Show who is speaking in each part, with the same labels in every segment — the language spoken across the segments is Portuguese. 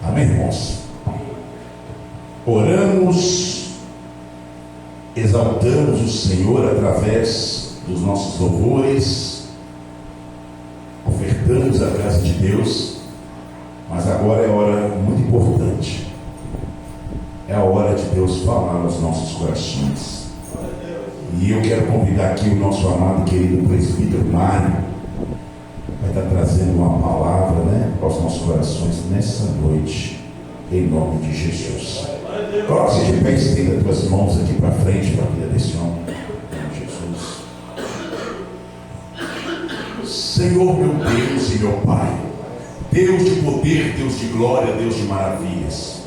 Speaker 1: Amém, irmãos? Oramos, exaltamos o Senhor através dos nossos louvores, ofertamos a graça de Deus, mas agora é hora muito importante. É a hora de Deus falar aos nossos corações. E eu quero convidar aqui o nosso amado e querido presbítero Mário, vai estar trazendo uma palavra, aos nossos corações nessa noite, em nome de Jesus. Coloque-se de pé e estenda as tuas mãos aqui para frente, para a vida desse homem, em nome de Jesus. Senhor, meu Deus e meu Pai, Deus de poder, Deus de glória, Deus de maravilhas,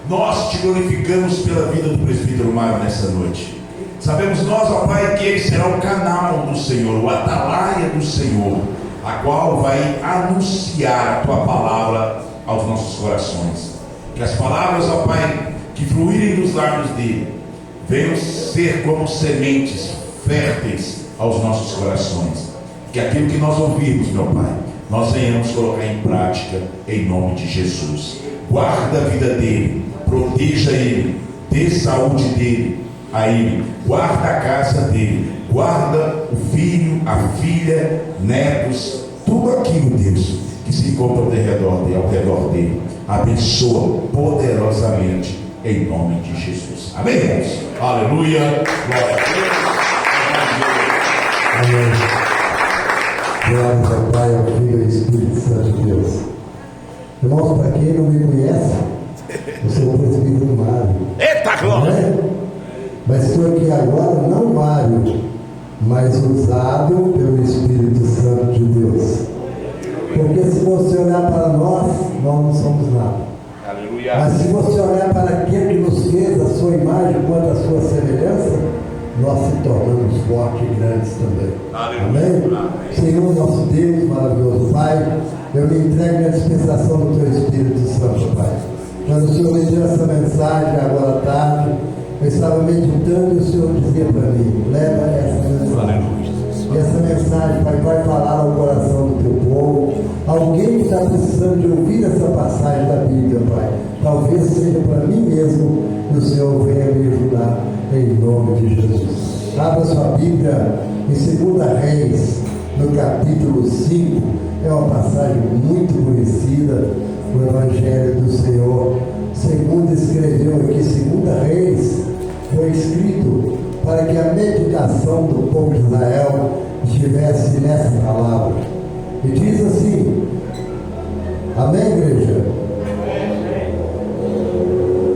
Speaker 1: nós te glorificamos pela vida do presbítero Mário nessa noite. Sabemos nós, ó Pai, que ele será o canal do Senhor, o atalaia do Senhor, a qual vai anunciar a tua palavra aos nossos corações. Que as palavras, ó Pai, que fluírem dos lábios dele, venham ser como sementes férteis aos nossos corações. Que aquilo que nós ouvirmos, meu Pai, nós venhamos colocar em prática em nome de Jesus. Guarda a vida dele, proteja ele, dê saúde dele, a ele, guarda a casa dele, guarda o filho, a filha, netos, tudo aquilo, Deus, que se encontra ao redor dele, abençoa poderosamente em nome de Jesus. Amém, irmãos? Aleluia, glória a Deus.
Speaker 2: Amém. Glória ao Pai, ao Filho e ao Espírito Santo de Deus. Irmãos, para quem não me conhece, eu sou o presbítero Mário.
Speaker 1: Eita glória!
Speaker 2: Mas estou aqui agora, não Mário, mas usado pelo Espírito Santo de Deus. Porque se você olhar para nós não somos nada.
Speaker 1: Aleluia.
Speaker 2: Mas se você olhar para aquele que nos fez a sua imagem quanto a sua semelhança, nós se tornamos fortes e grandes também.
Speaker 1: Aleluia.
Speaker 2: Amém? Senhor, nosso Deus, maravilhoso Pai, eu me entrego na dispensação do Teu Espírito Santo, Pai. Quando o Senhor me deu essa mensagem agora à tarde, eu estava meditando e o Senhor dizia para mim: leva essa mensagem. E essa mensagem, Pai, vai falar ao coração do Teu povo. Alguém que está precisando de ouvir essa passagem da Bíblia, Pai, talvez seja para mim mesmo, que o Senhor venha me ajudar em nome de Jesus. Abra sua Bíblia em 2 Reis, no capítulo 5. É uma passagem muito conhecida, o Evangelho do Senhor. Segundo escreveu aqui, 2 Reis, foi escrito para que a meditação do povo de Israel estivesse nessa palavra. E diz assim: amém, igreja?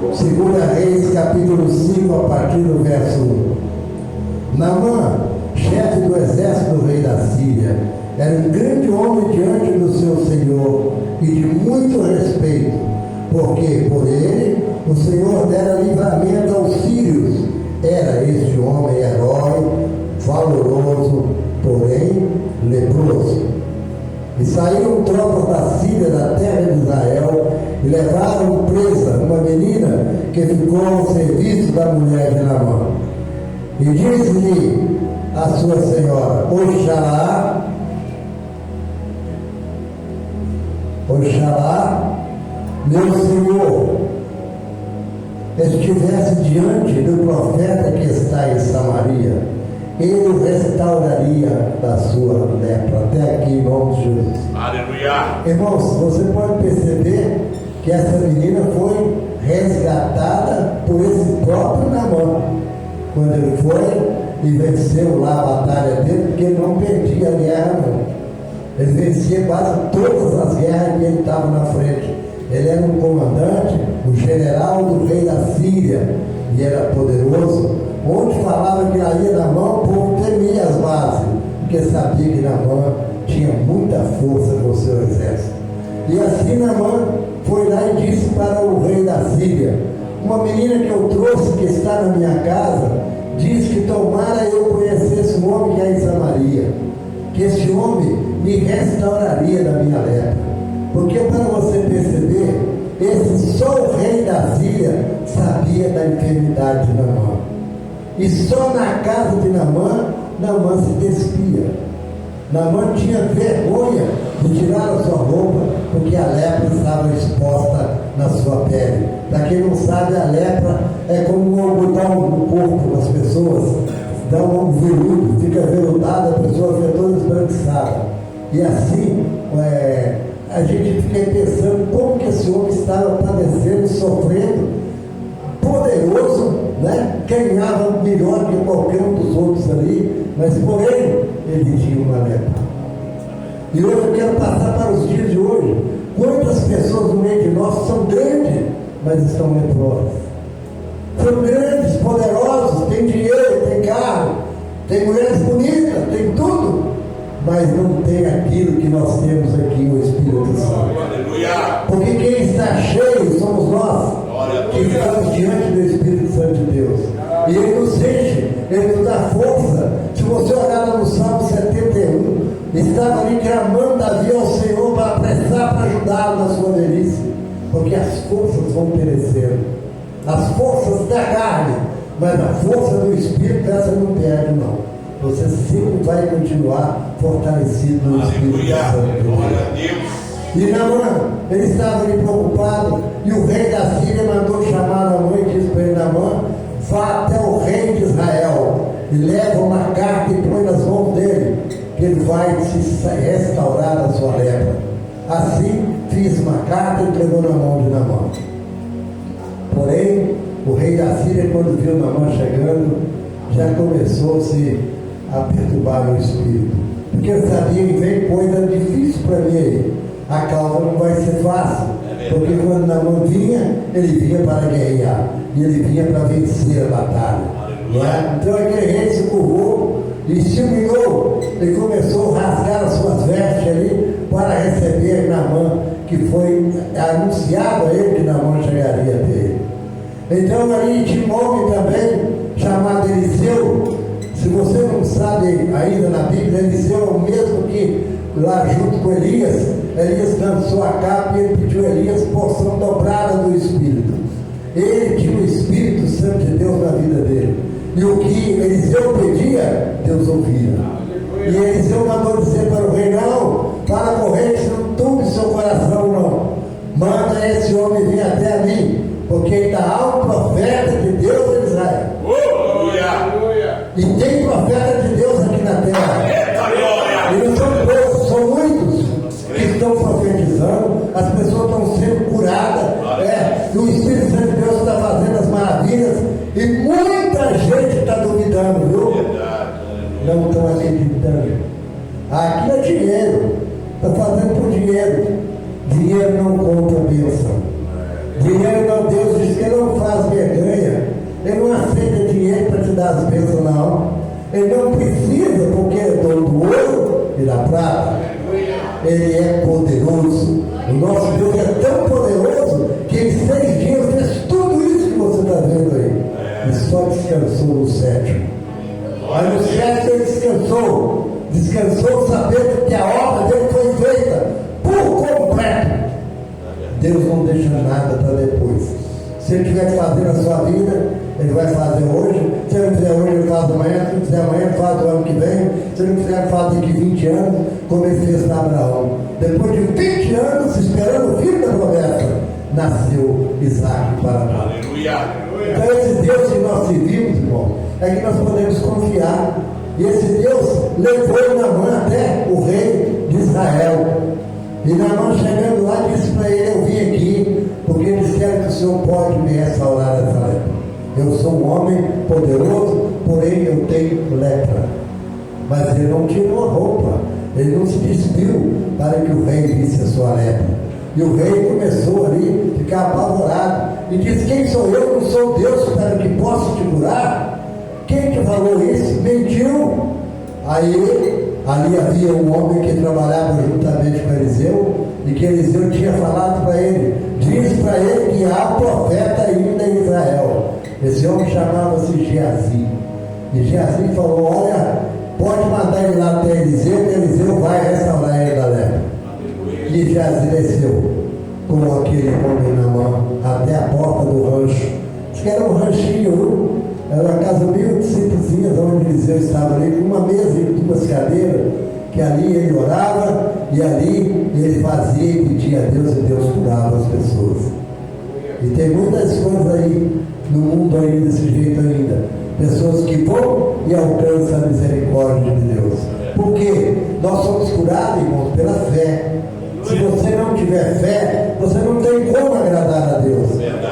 Speaker 2: 2 Reis, capítulo 5, a partir do verso 1. Naamã, chefe do exército do rei da Síria, era um grande homem diante do seu senhor e de muito respeito, porque por ele o Senhor dera livramento aos sírios. Era este homem herói, valoroso, porém leproso. E saíram tropas da Síria, da terra de Israel, e levaram presa uma menina que ficou ao serviço da mulher de Naamã. E disse-lhe a sua senhora: Oxalá, meu senhor, estivesse diante do profeta que está em Samaria, ele o restauraria da sua lepra. Até aqui, em nome de Jesus.
Speaker 1: Aleluia.
Speaker 2: Irmãos, você pode perceber que essa menina foi resgatada por esse próprio Naamã, quando ele foi e venceu lá a batalha dele, porque ele não perdia a guerra, não. Ele vencia quase todas as guerras que ele estava na frente. Ele era um comandante, um general do rei da Síria, e era poderoso. Onde falava que aí Naamã, o povo temia as bases, porque sabia que Naamã tinha muita força com o seu exército. E assim Naamã foi lá e disse para o rei da Síria: uma menina que eu trouxe, que está na minha casa, diz que tomara eu conhecesse um homem que é em Samaria, que esse homem me restauraria da minha lepra. Porque para você perceber, só o rei da Síria sabia da enfermidade de Naamã. E só na casa de Naamã se despia. Naamã tinha vergonha de tirar a sua roupa, porque a lepra estava exposta na lepra é como um algodão no corpo das pessoas, dá um veludo, fica veludada, a pessoa fica toda esbranquiçada. E assim, a gente fica pensando como que esse homem estava padecendo, sofrendo, poderoso, né? Ganhava melhor que qualquer um dos outros ali, mas porém, ele tinha uma lepra. E hoje eu quero passar para os dias de hoje. Quantas pessoas no meio de nós são grandes, mas estão leprosas? São grandes, poderosos, têm dinheiro, têm carro, têm mulheres bonitas, têm tudo, mas não tem aquilo que nós temos aqui, o Espírito Santo. Porque quem está cheio somos nós, que estamos diante do Espírito Santo de Deus. E Ele nos enche, Ele nos dá força. Se você olhar no Salmo 71, estava ali clamando Davi ao Senhor para apressar, para ajudá-lo na sua velhice, porque as forças vão perecendo, as forças da carne, mas a força do Espírito, essa não perde não. Você sempre vai continuar fortalecido no Espírito Santo.
Speaker 1: Glória a Deus.
Speaker 2: E Naamã, ele estava ali preocupado, e o rei da Síria mandou chamar Naamã e disse para ele: Naamã, vá até o rei de Israel e leva uma carta e põe nas mãos dele, que ele vai se restaurar da sua lepra. Assim, fiz uma carta e entregou na mão de Naamã. Porém, o rei da Síria, quando viu Naamã chegando, já começou-se a perturbar o espírito, porque ele sabia que vem coisa difícil para mim aí. A causa não vai ser fácil, porque quando Naamã vinha, ele vinha para guerrear, e ele vinha para vencer a batalha. Então aquele rei se curvou e se humilhou, e começou a rasgar as suas vestes ali para receber Naamã, que foi anunciado a ele que Naamã chegaria até ele. Então ali tinha um homem também chamado Eliseu. Se você não sabe ainda na Bíblia, Eliseu é o mesmo que lá junto com Elias dançou a capa e ele pediu a Elias porção dobrada do Espírito. Ele tinha o Espírito Santo de Deus na vida dele, e o que Eliseu pedia, Deus ouvia. E Eliseu mandou dizer para o rei: não, para correr, não tumbe seu coração não, manda esse homem vir até mim, porque ainda há um profeta de Deus em Israel. E tem profeta de Deus aqui na terra. E não são poucos, são muitos que estão profetizando, as pessoas estão sendo curadas, e o Espírito Santo de Deus está fazendo as maravilhas, e muita gente está duvidando, viu? Não estão acreditando. Aqui é dinheiro, está fazendo por dinheiro. Dinheiro não compra bênção. Dinheiro não, Deus diz que Ele não faz vergonha. Ele não aceita dinheiro para te dar as bênçãos, não. Ele não precisa, porque é dono do ouro e da prata. Ele é poderoso. O nosso Deus é tão poderoso que em 6 dias fez tudo isso que você está vendo aí. E só descansou no 7º. Aí no 7º ele descansou sabendo que a obra dele foi feita por completo. Deus não deixa nada para depois. Se ele estiver fazendo a sua vida, ele vai fazer hoje. Se ele não fizer hoje, ele faz amanhã. Se ele fizer amanhã, ele faz o ano que vem. Se ele não fizer, ele faz daqui 20 anos, como ele fez para Abraão. Depois de 20 anos, esperando o filho da promessa, nasceu Isaac para nós. Então esse Deus que nós servimos, irmão, é que nós podemos confiar. E esse Deus levou Naamã até o rei de Israel. E Naamã chegando lá disse para ele: eu vim aqui porque eles disseram que o Senhor pode me restaurar essa lepra. Eu sou um homem poderoso, porém eu tenho lepra. Mas ele não tirou a roupa, ele não se despiu para que o rei visse a sua lepra. E o rei começou ali a ficar apavorado e disse: quem sou eu? Não sou Deus para que possa te curar? Quem te falou isso? Mentiu. Aí ali havia um homem que trabalhava juntamente com Eliseu, e que Eliseu tinha falado para ele: diz para ele que há profeta ainda em Israel. Esse homem chamava-se Geazi. E Geazi falou: olha, pode mandar ele lá até Eliseu, que Eliseu vai restaurar ele da lepra. E Geazi desceu com aquele homem na mão até a porta do rancho. Diz que era um ranchinho, viu? Era uma casa meio simplesinha, onde Eliseu estava ali, com uma mesa e 2 cadeiras, que ali ele orava, e ali ele fazia e pedia a Deus, e Deus curava as pessoas. E tem muitas coisas aí no mundo aí desse jeito ainda. Pessoas que vão e alcançam a misericórdia de Deus. Porque nós somos curados, irmãos, pela fé. Se você não tiver fé, você não tem como agradar a Deus.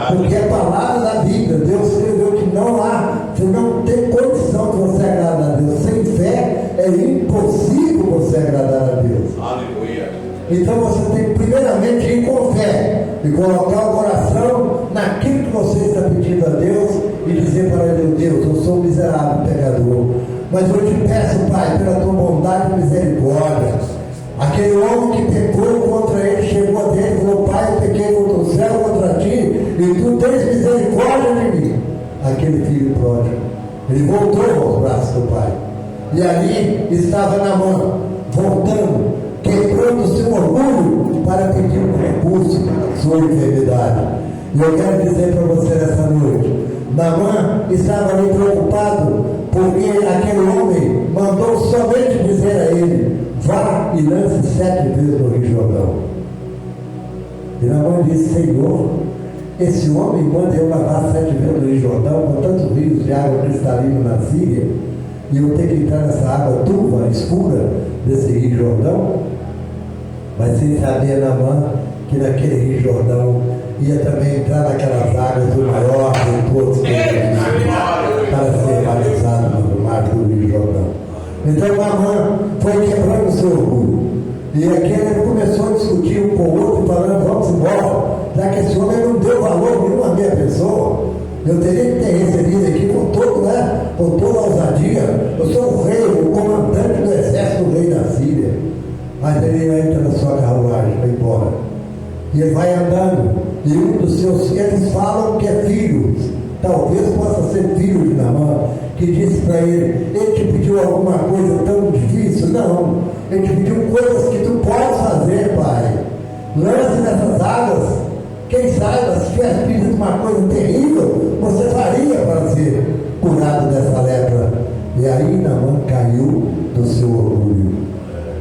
Speaker 2: Porque a palavra da Bíblia, Deus escreveu que não tem condição de você agradar a Deus. Sem fé é impossível você agradar a Deus.
Speaker 1: Aleluia.
Speaker 2: Então você tem primeiramente ir com fé e colocar o coração naquilo que você está pedindo a Deus e dizer para ele: Deus, eu sou um miserável pecador, mas eu te peço, Pai, pela tua bondade e misericórdia. Aquele homem que pecou contra ele chegou a Deus e falou: Pai, eu pequei contra o céu, contra ti, e tu tens misericórdia de mim. Aquele filho pródigo, ele voltou aos braços do Pai, e ali estava Naamã, voltando, quebrando o seu orgulho para pedir um recurso para a sua enfermidade. E eu quero dizer para você nessa noite: Naamã estava ali preocupado, porque aquele homem mandou somente dizer a ele: vá e lance 7 vezes no Rio Jordão. E Naamã disse: Senhor, esse homem manda eu lavar 7 vezes no Rio Jordão, com tantos rios de água cristalina na Síria, e eu tenho que entrar nessa água turva, escura desse Rio Jordão? Mas sem saber Naamã que naquele Rio Jordão ia também entrar naquelas águas do maior de todos para ser batizado no mar do Rio Jordão. Então Naamã foi quebrando o seu orgulho, e aquele começou a discutir um com o outro, falando: vamos embora, já que esse homem não deu valor nenhum à minha pessoa, eu teria que ter recebido aqui com toda a ousadia. Eu sou o rei, o comandante do exército do rei da Síria. Mas ele entra na sua carruagem, vai embora, e ele vai andando, e um dos seus, eles falam que é filho, talvez possa ser filho de Naamã, que disse para ele te pediu alguma coisa tão difícil? Não, ele te pediu coisas que tu podes fazer, pai. Lance nessas águas, quem saiba, se tivesse pedido uma coisa terrível, você faria para ser curado dessa lepra. E aí Naamã caiu do seu orgulho.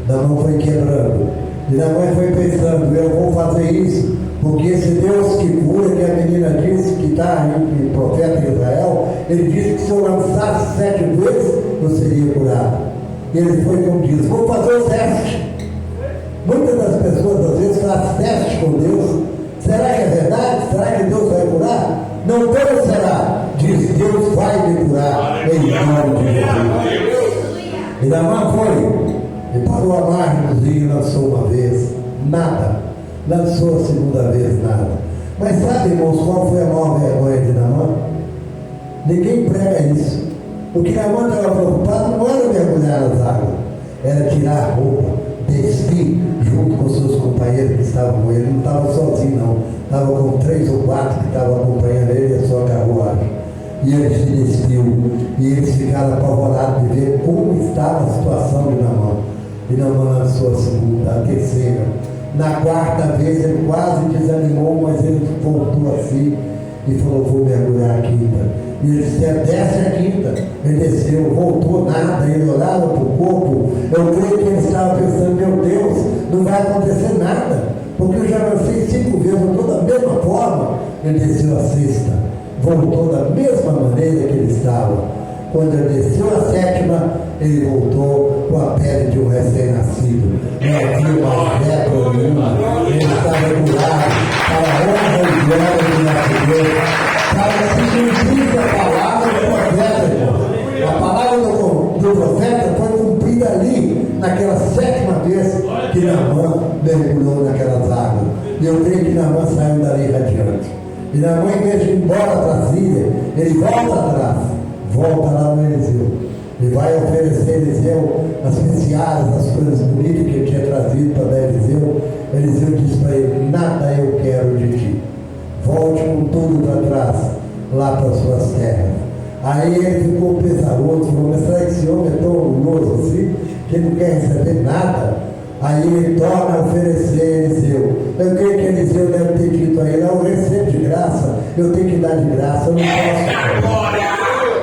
Speaker 2: Naamã foi quebrando, e Naamã foi pensando: eu vou fazer isso, porque esse Deus que cura, que a menina disse, que está aí, o profeta de Israel, ele disse que se eu lançasse 7 vezes, eu seria curado. E ele foi como diz: vou fazer o teste. Muitas das pessoas às vezes fazem testes com Deus. Será que é verdade? Será que Deus vai curar? Não Deus será, diz: Deus vai me curar em nome de Jesus. E Naamã foi e parou à margem do rio e lançou uma vez, nada. Lançou a segunda vez, nada. Mas sabe, irmãos, qual foi a maior vergonha de Naamã? Ninguém prega isso. O que Naamã estava preocupado não era mergulhar nas águas, era tirar a roupa, despir junto com seus companheiros que estavam com ele. Ele não estava sozinho, não. Estava com 3 ou 4 que estavam acompanhando ele e a sua carruagem. E ele se despiu, e eles ficaram apavorados de ver como estava a situação de Naamã. E Naamã lançou a segunda, a terceira. Na 4ª vez ele quase desanimou, mas ele voltou assim e falou: vou mergulhar a 5ª. E ele disse: desce a 5ª. Ele desceu, voltou, nada. Ele olhava para o corpo. Eu creio que ele estava pensando: meu Deus, não vai acontecer nada, porque eu já lancei 5 vezes, eu estou da mesma forma. Ele desceu a 6ª, voltou da mesma maneira que ele estava. Quando ele desceu a 7ª, ele voltou com a pele de um recém-nascido. Não havia mais lepra nenhuma. Ele estava curado para a honra e glória do nosso Deus. Para se cumprir a palavra do profeta, irmão. A palavra do profeta foi cumprida ali, naquela 7ª vez que Naamã mergulhou naquelas águas. E eu creio que Naamã saiu dali radiante. E Naamã, em vez de ir embora para a Síria, ele volta atrás. Volta lá no Eliseu e vai oferecer a Eliseu as especiais, as coisas bonitas que ele tinha trazido para dar a Eliseu. Eliseu disse para ele: nada eu quero de ti, volte com tudo para trás, lá para as suas terras. Aí ele ficou pesaroso, falou: mas será que esse homem é tão orgulhoso assim, que ele não quer receber nada? Aí ele torna a oferecer a Eliseu. Eu creio que Eliseu deve ter dito a ele: eu recebo de graça, eu tenho que dar de graça, eu não posso.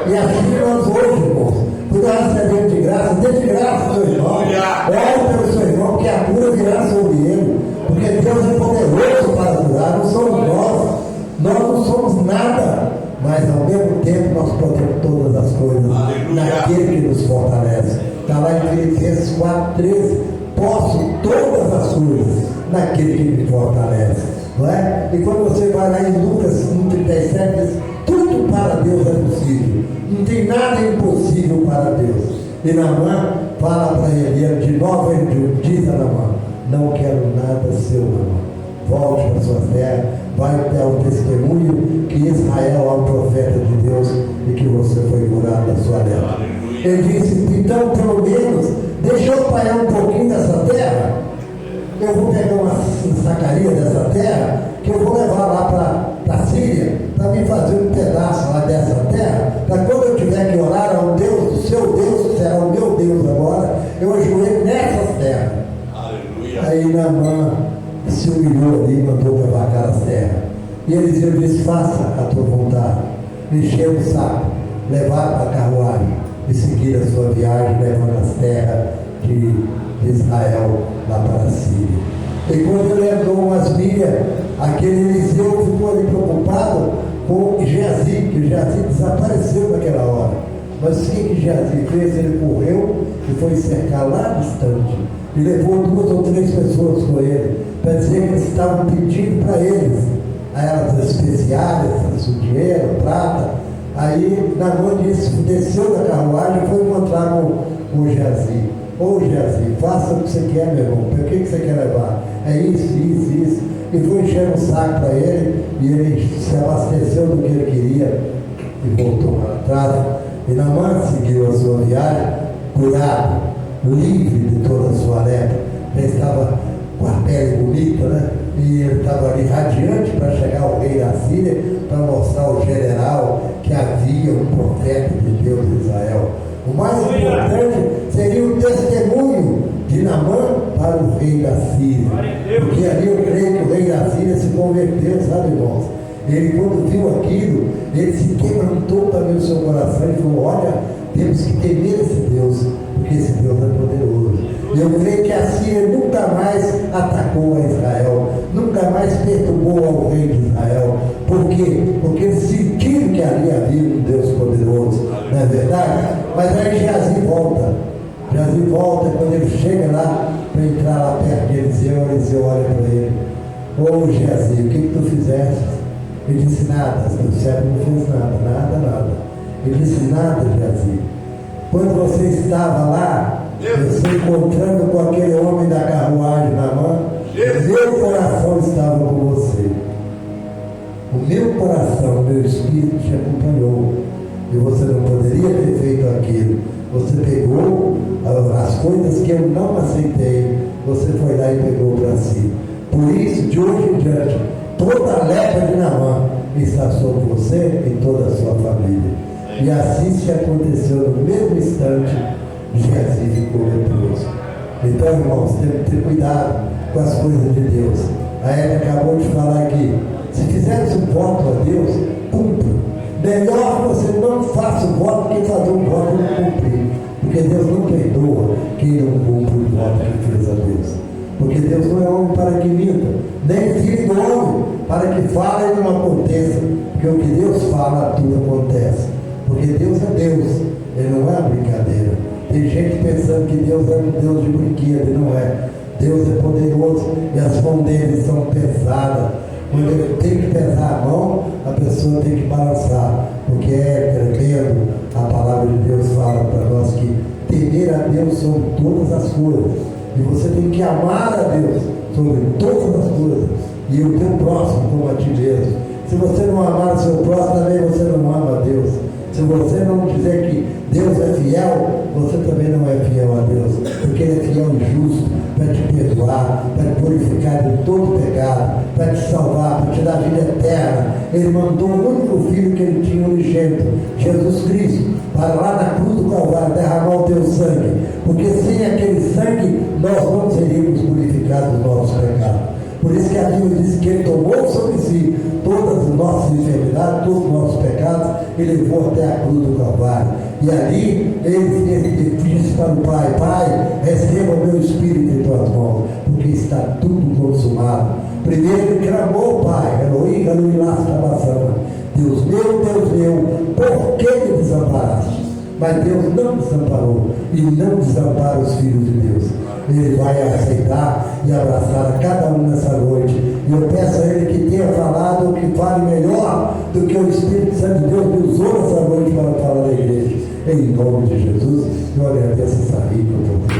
Speaker 2: E assim nós hoje, irmãos, por nós recebemos de graça, dê de graça, seu irmão. Ore pelo seu irmão, porque a cura virá sobre ele. Porque Deus é poderoso para curar, não somos nós. Nós não somos nada, mas ao mesmo tempo nós podemos todas as coisas.
Speaker 1: Aleluia.
Speaker 2: Naquele que nos fortalece. Está lá em Filipenses 4,13. Posso todas as coisas naquele que me fortalece. Não é? E quando você vai lá em Lucas 1,37, diz: tudo para Deus é possível. Não tem nada impossível para Deus. E Naamã fala para ele, de novo ele diz a Naamã: não quero nada seu, Naamã. Volte para sua terra, vai ter um testemunho que Israel é um profeta de Deus e que você foi curado da sua lepra. Ele disse: então, pelo menos, deixa eu parar um pouquinho dessa terra. Eu vou pegar uma sacaria dessa terra, que eu vou levar lá para a Síria, para me fazer um pedaço lá dessa terra, para quando eu tiver que orar ao Deus, o seu Deus será o meu Deus agora, eu ajoelho nessas terras. Aleluia. Aí Naamã se humilhou ali e mandou cavacar as terras. E Eliseu disse: faça a tua vontade. Encheu o saco, levar para a carruagem e seguir a sua viagem, levando as terras de Israel lá para a Síria. E quando ele andou umas milhas, aquele Eliseu ficou ali preocupado com Geazi, que Geazi desapareceu naquela hora. Mas o que Geazi fez? Ele correu e foi cercar lá distante. E levou 2 ou 3 pessoas com ele, para dizer que eles estavam pedindo para eles as especiárias, o dinheiro, a prata. Aí Naamã disse, desceu da carruagem e foi encontrar com Geazi. Ô Geazi, faça o que você quer, meu irmão. Por que você quer levar? É isso, isso, isso. E foi enchendo o saco para ele, e ele se abasteceu do que ele queria e voltou para trás. E Naamã seguiu a sua viagem, curado, livre de toda a sua lepra. Ele estava com a pele bonita, né? E ele estava ali radiante para chegar ao rei da Síria, para mostrar ao general que havia um profeta de Deus em Israel. O mais importante seria o testemunho de Naamã para o rei da Síria. Porque ali eu creio que o rei da Síria se converteu, sabe, irmãos? Ele, quando viu aquilo, ele se quebrantou também no seu coração e falou: olha, temos que temer esse Deus, porque esse Deus é poderoso. Eu creio que a Síria nunca mais atacou a Israel, nunca mais perturbou ao rei de Israel. Por quê? Porque eles sentiram que ali havia um Deus poderoso, não é verdade? Mas aí Geazi volta. Geazi volta, quando ele chega lá, para entrar lá perto de Eliseu, Eliseu olha para ele: ô Geazi, o que tu fizeste? Ele disse: nada, o servo não fez nada. Ele disse: nada, Geazi. Quando você estava lá, você encontrando com aquele homem da carruagem na mão, meu coração estava com você. O meu coração, o meu espírito te acompanhou. E você não poderia ter feito aquilo. Você pegou as coisas que eu não aceitei, você foi lá e pegou para si. Por isso, de hoje em diante, toda a lepra de Naamã está sobre você e toda a sua família. E assim se aconteceu no mesmo instante, Geazi ficou leproso. Então, irmãos, temos que ter cuidado com as coisas de Deus. A Eva acabou de falar aqui: se fizermos um voto a Deus, cumpra. Melhor você não faça o voto que fazer um voto e não cumprir. Porque Deus não perdoa quem não cumpre o voto que fez a Deus. Porque Deus não é homem para que minta, nem filho do homem para que fale e não aconteça. Porque o que Deus fala, tudo acontece. Porque Deus é Deus, Ele não é uma brincadeira. Tem gente pensando que Deus é um Deus de brinquedo, e não é. Deus é poderoso e as mãos dele são pesadas. Quando ele tem que pesar a mão, a pessoa tem que balançar, porque é tremendo. A palavra de Deus fala para nós que temer a Deus sobre todas as coisas, e você tem que amar a Deus sobre todas as coisas, e o teu próximo como a ti mesmo. Se você não amar o seu próximo, também você não ama a Deus. Se você não dizer que Deus é fiel, você também não é fiel a Deus, porque Ele é fiel e justo para te perdoar, para te purificar de todo pecado, para te salvar, para te dar vida eterna. Ele mandou o único Filho que Ele tinha unigênito, Jesus Cristo, para lá na cruz do Calvário derramar o teu sangue, porque sem aquele sangue nós não seríamos purificados dos nossos pecados. Por isso que a Bíblia diz que Ele tomou sobre si todas as nossas enfermidades, todos os nossos pecados, e levou até a cruz do Calvário. E ali ele disse para o Pai: Pai, receba o meu espírito em tuas mãos, porque está tudo consumado. Primeiro ele clamou: Pai, Elohim, Elohim, lá está passando. quem me desamparaste? Mas Deus não desamparou e não desampara os filhos de Deus. Ele vai aceitar e abraçar a cada um nessa noite. E eu peço a Ele que tenha falado, que fale melhor do que o Espírito Santo de Deus me usou nessa noite para falar da igreja. Em nome de Jesus, eu agradeço essa rica oportunidade.